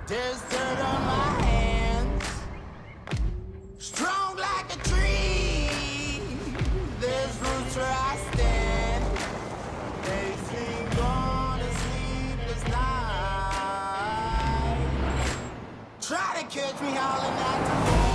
There's dirt on my hands, strong like a tree. There's roots where I stand. Makes me gone a sleepless night. Try to catch me howling at the moon.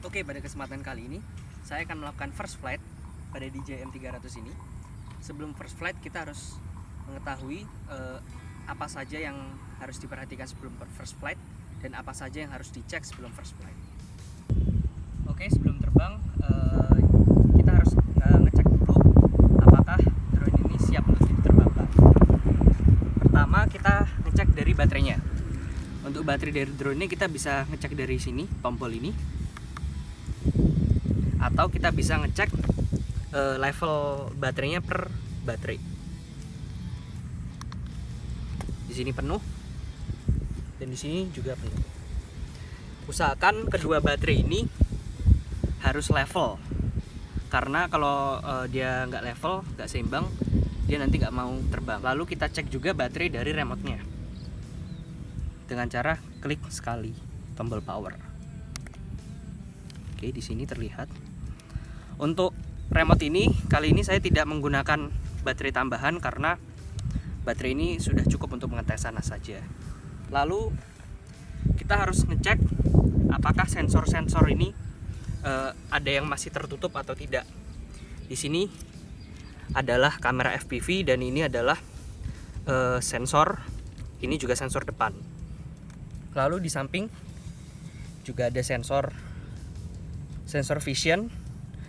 Oke, pada kesempatan kali ini saya akan melakukan first flight pada DJI M300 ini. Sebelum first flight kita harus mengetahui apa saja yang harus diperhatikan sebelum first flight dan apa saja yang harus dicek sebelum first flight. Oke, sebelum terbang kita harus ngecek dulu apakah drone ini siap untuk diterbangkan. Pertama kita ngecek dari baterainya. Untuk baterai dari drone ini kita bisa ngecek dari sini, tombol ini. Atau kita bisa ngecek level baterainya per baterai. Di sini penuh dan di sini juga penuh. Usahakan kedua baterai ini harus level, karena kalau dia nggak level, nggak seimbang, dia nanti nggak mau terbang. Lalu kita cek juga baterai dari remote-nya dengan cara klik sekali tombol power. Oke, di sini terlihat. Untuk remote ini, kali ini saya tidak menggunakan baterai tambahan karena baterai ini sudah cukup untuk mengetes sana saja. Lalu kita harus ngecek apakah sensor-sensor ini ada yang masih tertutup atau tidak. Di sini adalah kamera FPV dan ini adalah sensor. Ini juga sensor depan. Lalu di samping juga ada sensor vision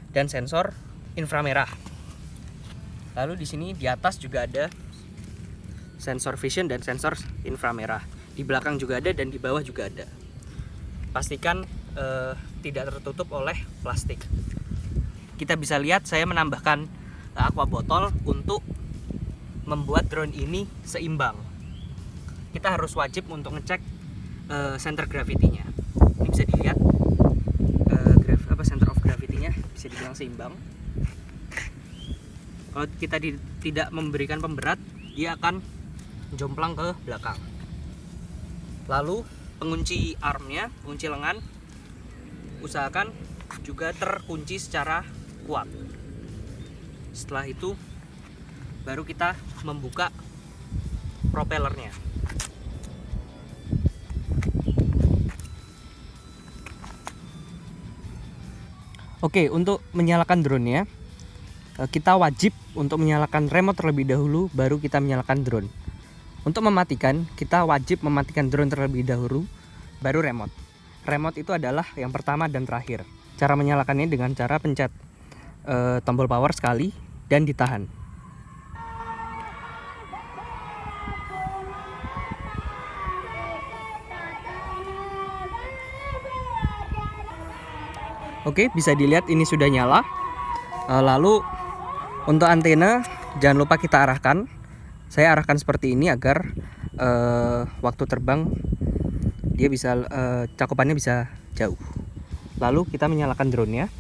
dan sensor inframerah. Lalu di sini di atas juga ada sensor vision dan sensor inframerah. Di belakang juga ada dan di bawah juga ada. Pastikan tidak tertutup oleh plastik. Kita bisa lihat saya menambahkan aqua botol untuk membuat drone ini seimbang. Kita harus wajib untuk ngecek center gravity-nya. Ini bisa dilihat center of gravity-nya bisa dibilang seimbang. Kalau kita tidak memberikan pemberat, dia akan jomplang ke belakang. Lalu pengunci armnya, pengunci lengan, usahakan juga terkunci secara kuat. Setelah itu baru kita membuka propellernya. Oke, untuk menyalakan drone-nya, kita wajib untuk menyalakan remote terlebih dahulu, baru kita menyalakan drone. Untuk mematikan, kita wajib mematikan drone terlebih dahulu, baru remote. Remote itu adalah yang pertama dan terakhir. Cara menyalakannya dengan cara pencet tombol power sekali dan ditahan. Oke, bisa dilihat ini sudah nyala. Lalu untuk antena jangan lupa kita arahkan. Saya arahkan seperti ini agar waktu terbang dia bisa cakupannya bisa jauh. Lalu kita menyalakan drone-nya.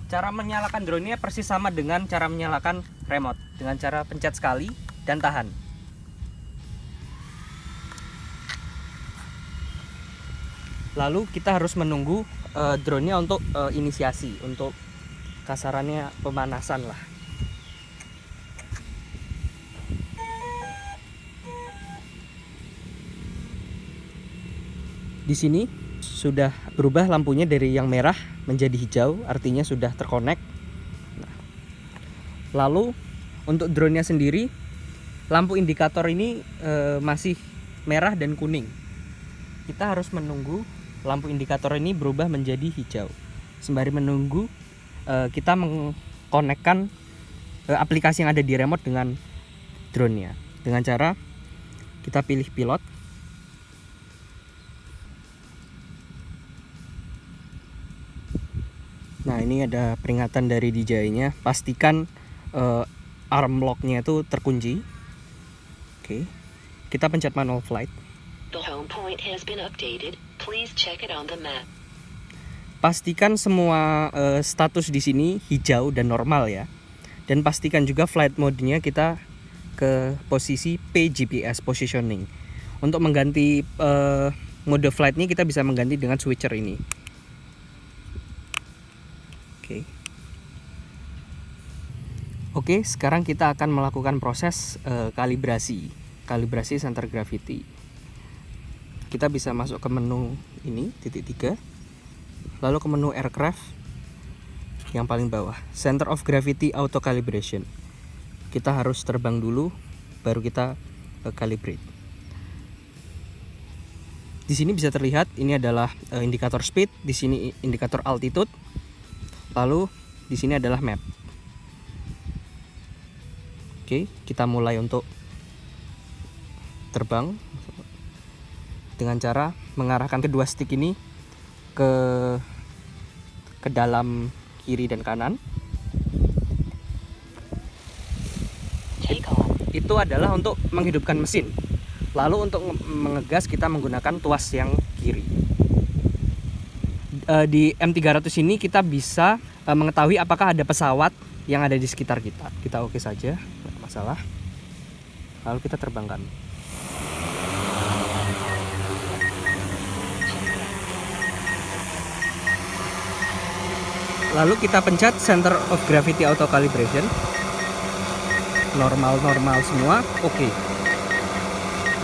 Cara menyalakan drone-nya persis sama dengan cara menyalakan remote, dengan cara pencet sekali dan tahan. Lalu kita harus menunggu drone-nya untuk inisiasi, untuk kasarannya pemanasan lah. Di sini sudah berubah lampunya dari yang merah menjadi hijau, artinya sudah terkonek. Nah, lalu untuk drone-nya sendiri, lampu indikator ini masih merah dan kuning. Kita harus menunggu lampu indikator ini berubah menjadi hijau. Sembari menunggu, kita mengkonekkan aplikasi yang ada di remote dengan drone-nya. Dengan cara kita pilih pilot, ini ada peringatan dari DJI-nya. Pastikan arm lock-nya itu terkunci. Oke. Kita pencet manual flight. The home point has been updated. Please check it on the map. Pastikan semua status di sini hijau dan normal ya. Dan pastikan juga flight mode-nya kita ke posisi PGPS, positioning. Untuk mengganti mode flight-nya kita bisa mengganti dengan switcher ini. Oke, sekarang kita akan melakukan proses kalibrasi center gravity. Kita bisa masuk ke menu ini, titik 3, lalu ke menu aircraft yang paling bawah, center of gravity auto calibration. Kita harus terbang dulu, baru kita calibrate. Di sini bisa terlihat ini adalah indikator speed, di sini indikator altitude, lalu di sini adalah map. Oke, kita mulai untuk terbang dengan cara mengarahkan kedua stick ini ke dalam kiri dan kanan. Itu adalah untuk menghidupkan mesin. Lalu untuk mengegas kita menggunakan tuas yang kiri. Di M300 ini kita bisa mengetahui apakah ada pesawat yang ada di sekitar kita. Kita oke saja, tidak masalah. Lalu kita terbangkan. Lalu kita pencet center of gravity auto calibration. Normal semua, oke.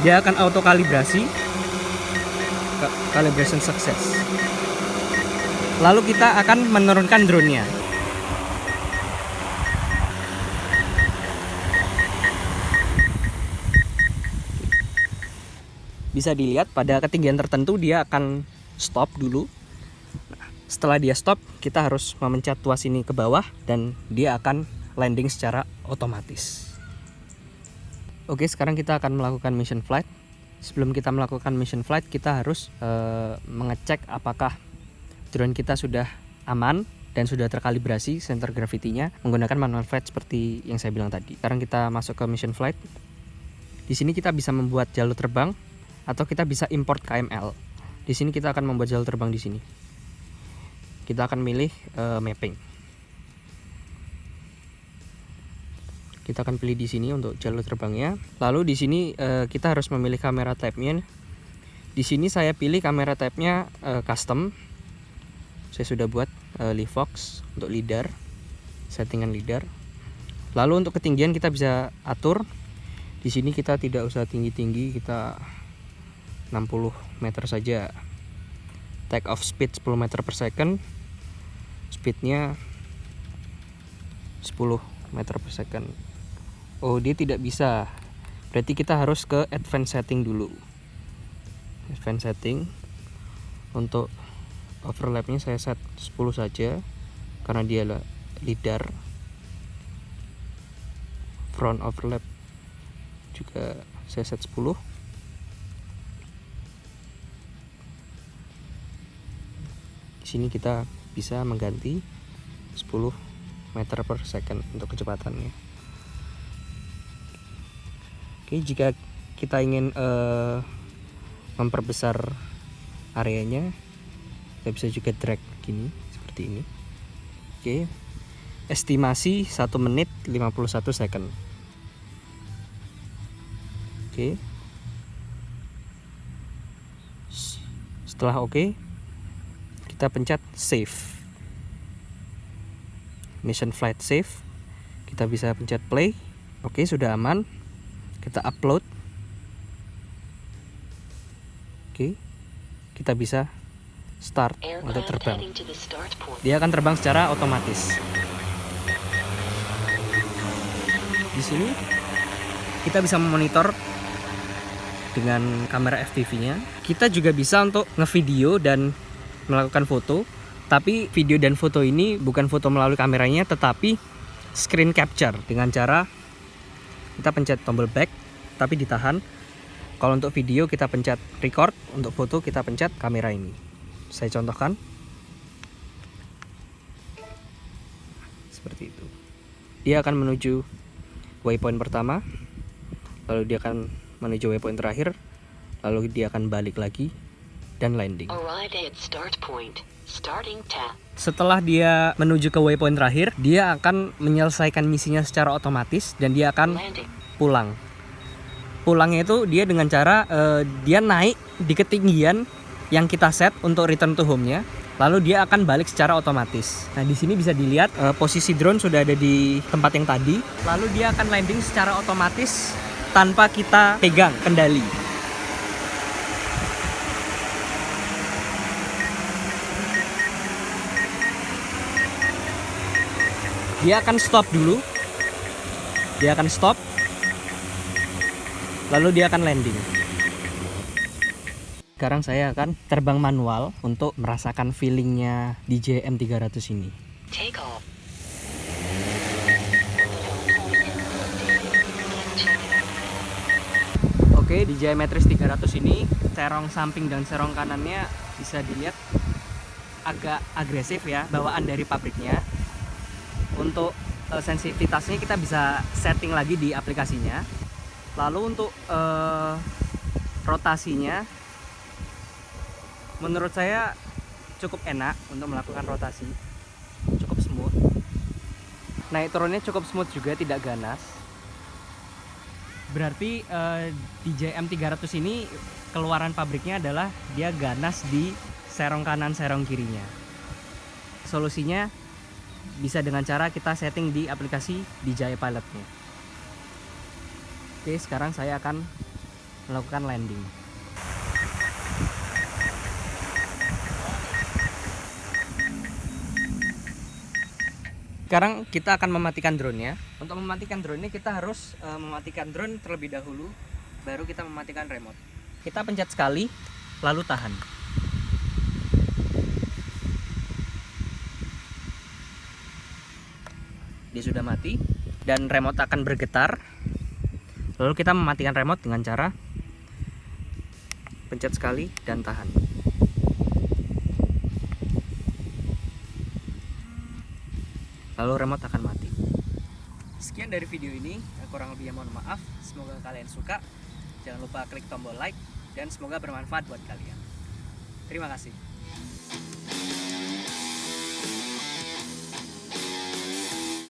Dia akan auto kalibrasi. Calibration success. Lalu kita akan menurunkan drone-nya. Bisa dilihat pada ketinggian tertentu dia akan stop dulu. Setelah dia stop, kita harus memencet tuas ini ke bawah dan dia akan landing secara otomatis. Oke, sekarang kita akan melakukan mission flight. Sebelum kita melakukan mission flight, kita harus mengecek apakah drone kita sudah aman dan sudah terkalibrasi center gravity-nya menggunakan manual flight seperti yang saya bilang tadi. Sekarang kita masuk ke mission flight. Di sini kita bisa membuat jalur terbang atau kita bisa import KML. Di sini kita akan membuat jalur terbang di sini. Kita akan milih mapping. Kita akan pilih di sini untuk jalur terbangnya. Lalu di sini kita harus memilih kamera type-nya. Di sini saya pilih kamera type-nya custom. Saya sudah buat Livox untuk lidar, settingan lidar. Lalu untuk ketinggian kita bisa atur. Di sini kita tidak usah tinggi-tinggi, kita 60 meter saja. Take off speed 10 meter per second. Speednya 10 meter per second. Oh, dia tidak bisa. Berarti kita harus ke advanced setting dulu. Advanced setting. Untuk overlapnya saya set 10 saja karena dia lidar. Front overlap juga saya set 10. Di sini kita bisa mengganti 10 meter per second untuk kecepatannya. Oke, jika kita ingin memperbesar areanya, kita bisa juga drag gini, seperti ini. Oke, estimasi 1 menit 51 second. Oke, setelah oke, kita pencet save, mission flight save. Kita bisa pencet play. Oke, sudah aman. Kita upload. Oke, kita bisa start untuk terbang. Dia akan terbang secara otomatis. Di sini kita bisa memonitor dengan kamera FPV-nya. Kita juga bisa untuk ngevideo dan melakukan foto, tapi video dan foto ini bukan foto melalui kameranya, tetapi screen capture dengan cara kita pencet tombol back tapi ditahan. Kalau untuk video kita pencet record, untuk foto kita pencet kamera ini. Saya contohkan. dia akan menuju waypoint pertama, lalu dia akan menuju waypoint terakhir, lalu dia akan balik lagi dan landing. Arrive at start point. Starting tap. Setelah dia menuju ke waypoint terakhir, dia akan menyelesaikan misinya secara otomatis dan dia akan Landing. pulang. Pulangnya itu dia dengan cara dia naik di ketinggian yang kita set untuk return to home-nya, lalu dia akan balik secara otomatis. Nah, di sini bisa dilihat posisi drone sudah ada di tempat yang tadi, lalu dia akan landing secara otomatis tanpa kita pegang kendali. Dia akan stop dulu. Dia akan stop. Lalu dia akan landing. Sekarang saya akan terbang manual untuk merasakan feelingnya DJI M300 ini. Take off. Oke, DJI Matrix 300 ini serong samping dan serong kanannya bisa dilihat agak agresif ya, bawaan dari pabriknya. Untuk sensitivitasnya kita bisa setting lagi di aplikasinya. Lalu untuk rotasinya, menurut saya cukup enak untuk melakukan rotasi, cukup smooth. Naik turunnya cukup smooth juga, tidak ganas. Berarti DJI M300 ini keluaran pabriknya adalah dia ganas di serong kanan, serong kirinya. Solusinya bisa dengan cara kita setting di aplikasi DJI Pilot-nya. Oke, sekarang saya akan melakukan landing. Sekarang kita akan mematikan drone-nya. Untuk mematikan drone-nya kita harus mematikan drone terlebih dahulu, baru kita mematikan remote. Kita pencet sekali, lalu tahan. Dia sudah mati dan remote akan bergetar. Lalu kita mematikan remote dengan cara pencet sekali dan tahan. Lalu remote akan mati. Sekian dari video ini, kurang lebihnya mohon maaf. Semoga kalian suka. Jangan lupa klik tombol like dan semoga bermanfaat buat kalian. Terima kasih.